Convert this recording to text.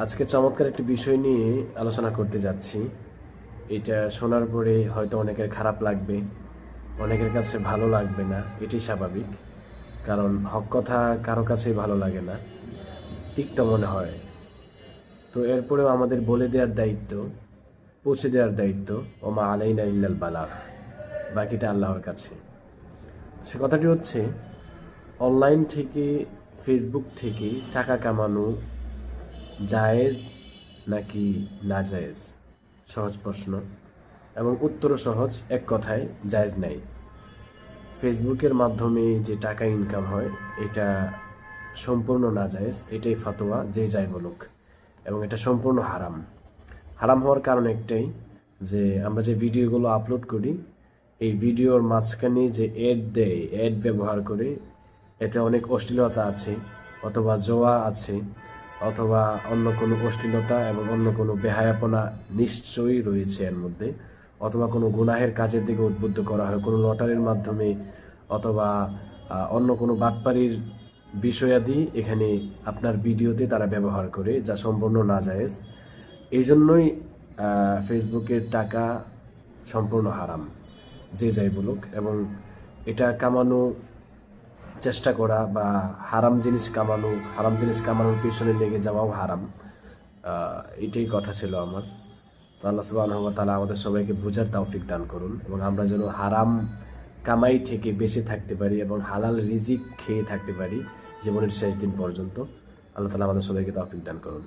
আজকে চমৎকার একটি বিষয় নিয়ে আলোচনা করতে যাচ্ছি। এটা শোনার পরে হয়তো অনেকের খারাপ লাগবে, অনেকের কাছে ভালো লাগবে না, এটি স্বাভাবিক। কারণ হক কথা কারো কাছেই ভালো লাগে না, তিক্ত মনে হয়। তো এরপরেও আমাদের বলে দেওয়ার দায়িত্ব, পৌঁছে দেওয়ার দায়িত্ব, ওমা আলাইনা ইল্লাল বালাগ, বাকিটা আল্লাহর কাছে। সে কথাটি হচ্ছে, অনলাইন থেকে, ফেসবুক থেকে টাকা কামানো জায়েজ নাকি নাজায়েজ? সহজ প্রশ্ন, এবং উত্তরও সহজ, এক কথায় জায়েজ নাই। ফেসবুকের মাধ্যমে যে টাকা ইনকাম হয় এটা সম্পূর্ণ নাজায়েজ, এটাই ফতোয়া যে যাই বলুক, এবং এটা সম্পূর্ণ হারাম। হারাম হওয়ার কারণ একটাই, যে আমরা যে ভিডিওগুলো আপলোড করি, এই ভিডিওর মাঝখানে যে অ্যাড দেয়, অ্যাড ব্যবহার করে, এতে অনেক অশ্লীলতা আছে, অথবা জোয়া আছে, অথবা অন্য কোনো অশ্লীলতা এবং অন্য কোনো বেহায়াপনা নিশ্চয়ই রয়েছে এর মধ্যে, অথবা কোনো গুনাহের কাজের দিকে উদ্বুদ্ধ করা হয় কোনো লটারির মাধ্যমে, অথবা অন্য কোনো বাটপাড়ির বিষয়াদি এখানে আপনার ভিডিওতে তারা ব্যবহার করে, যা সম্পূর্ণ নাজায়েজ। এই জন্যই ফেসবুকের টাকা সম্পূর্ণ হারাম, যে যাই বলুক। এবং এটা কামানো চেষ্টা করা বা হারাম জিনিস কামানোর পিছনে লেগে যাওয়াও হারাম। এটাই কথা ছিল আমার। তো আল্লাহ সুবহানাহু ওয়া তাআলা আমাদের সবাইকে বুঝার তৌফিক দান করুন, এবং আমরা যেন হারাম কামাই থেকে বেঁচে থাকতে পারি এবং হালাল রিজিক খেয়ে থাকতে পারি জীবনের শেষ দিন পর্যন্ত। আল্লাহ তাআলা আমাদের সবাইকে তৌফিক দান করুন।